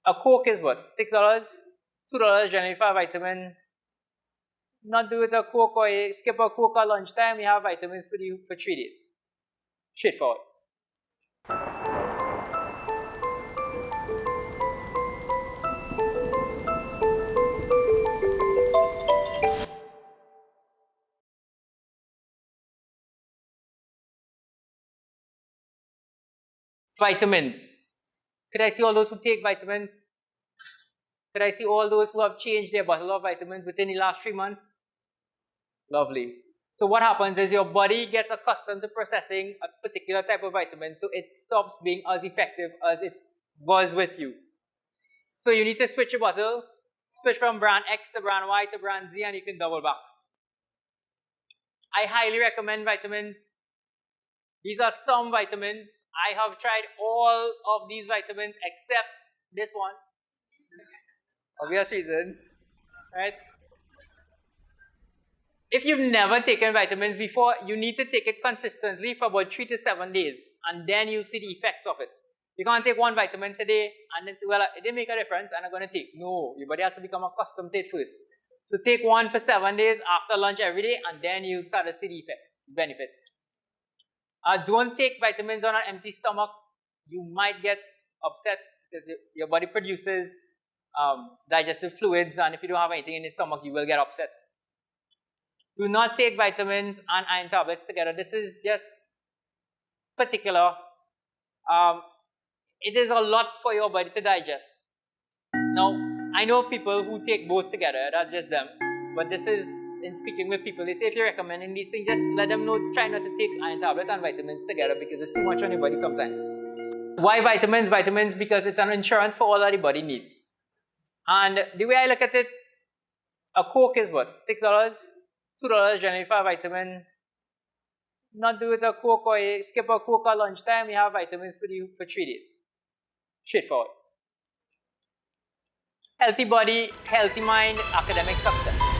A Coke is what? $6? $2 generally for a vitamin. Not do it a Coke or skip a Coke at lunchtime, you have vitamins for you for 3 days. Straightforward. Vitamins. Could I see all those who take vitamins? Could I see all those who have changed their bottle of vitamins within the last 3 months? Lovely. So what happens is your body gets accustomed to processing a particular type of vitamin, so it stops being as effective as it was with you. So you need to switch your bottle, switch from brand X to brand Y to brand Z, and you can double back. I highly recommend vitamins. These are some vitamins. I have tried all of these vitamins except this one. Obvious reasons, right? If you've never taken vitamins before, you need to take it consistently for about 3 to 7 days, and then you'll see the effects of it. You can't take one vitamin today and then say, well, it didn't make a difference and I'm going to take. No, your body has to become accustomed to it first. So take one for 7 days after lunch every day, and then you start to see the effects, benefits. Don't take vitamins on an empty stomach. You might get upset because your body produces digestive fluids, and if you don't have anything in your stomach, you will get upset. Do not take vitamins and iron tablets together. This is just particular. It is a lot for your body to digest. Now, I know people who take both together, that's just them. But this is, in speaking with people, they say if you're recommending these things, just let them know, try not to take iron tablets and vitamins together because it's too much on your body sometimes. Why vitamins? Vitamins because it's an insurance for all that the body needs. And the way I look at it, a Coke is what? $6? $2 generally for a vitamin. Not do it a Coke or skip a Coke at lunchtime, you have vitamins for you for 3 days. Straightforward. Healthy body, healthy mind, academic success.